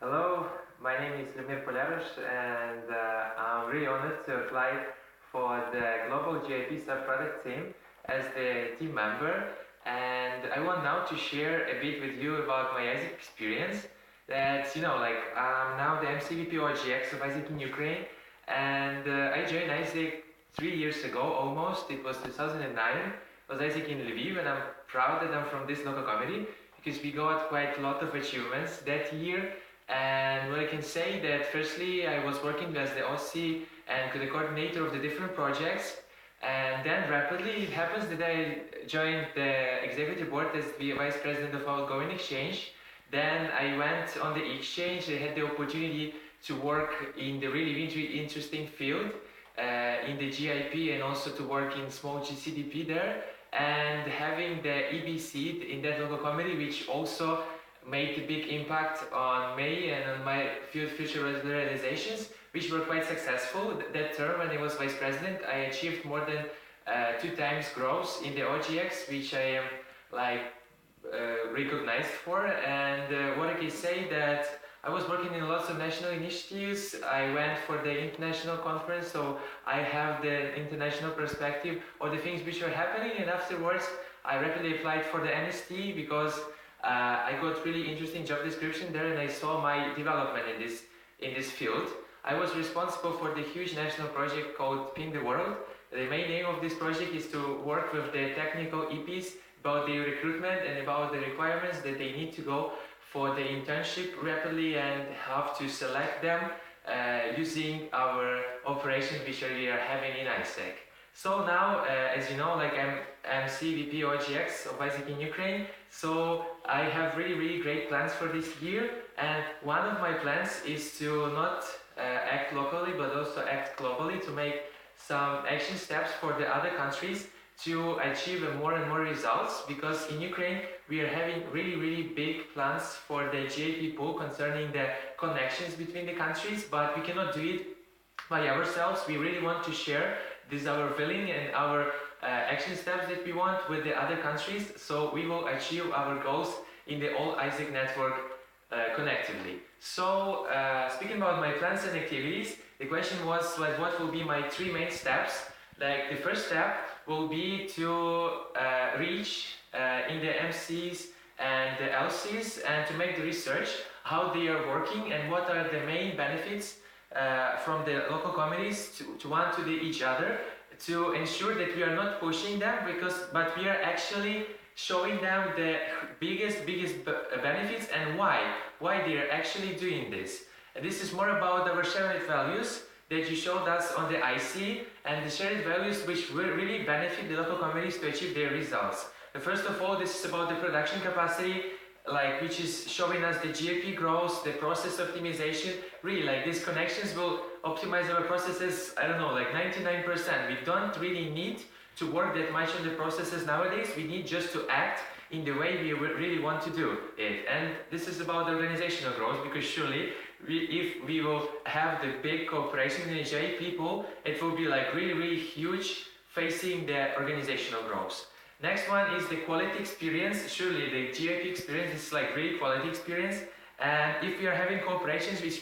Hello, my name is Liubomyr Poliarush, and I'm really honored to apply for the Global GIP sub-product team as the team member. And I want now to share a bit with you about my ISIC experience. That I'm now the MCVP OGX of ISIC in Ukraine, and I joined ISIC 3 years ago almost. It was 2009. It was ISIC in Lviv, and I'm proud that I'm from this local community because we got quite a lot of achievements that year. And what I can say that firstly I was working as the OC and the coordinator of the different projects, and then rapidly it happens that I joined the executive board as the vice president of outgoing exchange. Then I went on the exchange. I had the opportunity to work in the really interesting field in the GIP, and also to work in small GCDP there, and having the EBC in that local committee, which also made a big impact on me and on my future realizations, which were quite successful. That term when I was vice president, I achieved more than 2 times growth in the OGX, which I am recognized for. And what I can say that I was working in lots of national initiatives. I went for the international conference, so I have the international perspective of the things which are happening. And afterwards, I rapidly applied for the NST because I got really interesting job description there, and I saw my development in this field. I was responsible for the huge national project called Ping the World. The main aim of this project is to work with the technical EPs about the recruitment and about the requirements that they need to go for the internship rapidly, and have to select them using our operation which we are having in ISEC. So now, as you know, I'm CVP OGX of ISIC in Ukraine, so I have really great plans for this year, and one of my plans is to not act locally but also act globally, to make some action steps for the other countries to achieve more and more results, because in Ukraine we are having really big plans for the GIP pool concerning the connections between the countries, but we cannot do it by ourselves. We really want to share this our feeling and our action steps that we want with the other countries, so we will achieve our goals in the all ISIC network connectively. So speaking about my plans and activities, the question was what will be my 3 main steps. The first step will be to reach in the MCs and the LCs and to make the research how they are working and what are the main benefits from the local communities to one to each other, to ensure that we are not pushing them, but we are actually showing them the biggest benefits and why they are actually doing this. And this is more about our shared values that you showed us on the IC, and the shared values which will really benefit the local communities to achieve their results. First of all, this is about the production capacity, which is showing us the GIP growth, the process optimization. Really, these connections will optimize our processes, 99%. We don't really need to work that much on the processes nowadays. We need just to act in the way we really want to do it. And this is about organizational growth, because surely if we will have the big cooperation in the GIP pool, it will be really huge, facing the organizational growth. Next one is the quality experience. Surely the GIP experience is really quality experience, and if we are having cooperations, it's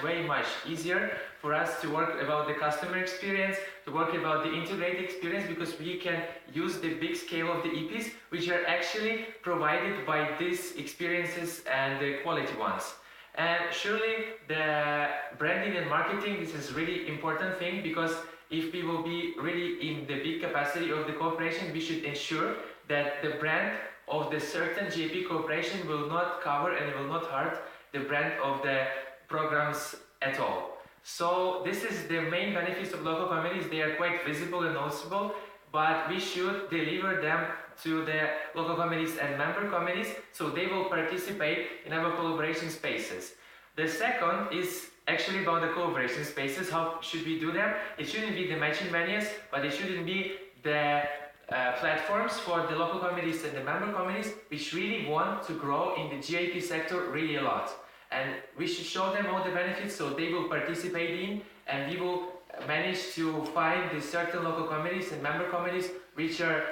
way much easier for us to work about the customer experience, to work about the integrated experience, because we can use the big scale of the EPs which are actually provided by these experiences and the quality ones. And surely the branding and marketing, this is really important thing, because if we will be really in the big capacity of the cooperation, we should ensure that the brand of the certain GIP cooperation will not cover and will not hurt the brand of the programs at all. So this is the main benefits of local communities. They are quite visible and noticeable, but we should deliver them to the local communities and member communities, so they will participate in our collaboration spaces. The second is actually about the collaboration spaces. How should we do them? It shouldn't be the matching menus, but it shouldn't be the platforms for the local communities and the member communities which really want to grow in the GIP sector really a lot. And we should show them all the benefits, so they will participate in, and we will manage to find the certain local communities and member communities which are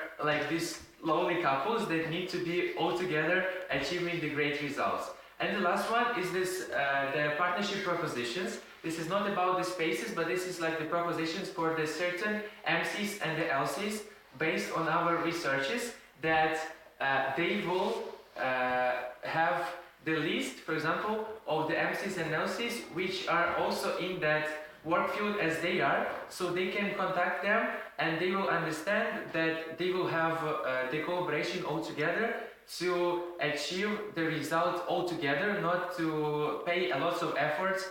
these lonely couples that need to be all together achieving the great results. And the last one is this, the partnership propositions. This is not about the spaces, but this is like the propositions for the certain MCs and the LCs based on our researches that they will have the list, for example, of the MCs and LCs which are also in that work field as they are, so they can contact them and they will understand that they will have the collaboration all together to achieve the result all together, not to pay a lot of efforts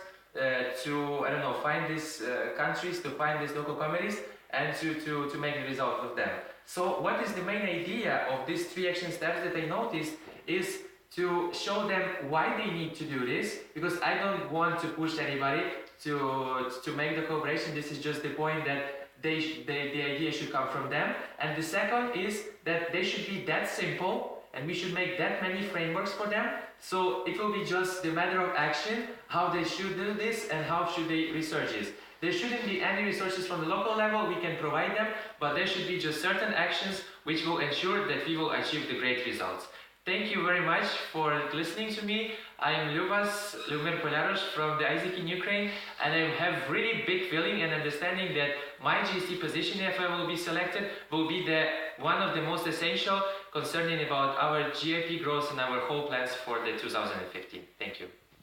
to, I don't know, find these countries, to find these local communities and to make the result of them. So what is the main idea of these 3 action steps that I noticed is to show them why they need to do this, because I don't want to push anybody to make the collaboration. This is just the point that the idea should come from them. And the second is that they should be that simple and we should make that many frameworks for them. So it will be just the matter of action, how they should do this and how should they research this. There shouldn't be any resources from the local level, we can provide them, but there should be just certain actions which will ensure that we will achieve the great results. Thank you very much for listening to me. I am Liubomyr Poliarush from the ISIC in Ukraine, and I have really big feeling and understanding that my GST position, if I will be selected, will be one of the most essential concerning about our GIP growth and our whole plans for the 2015. Thank you.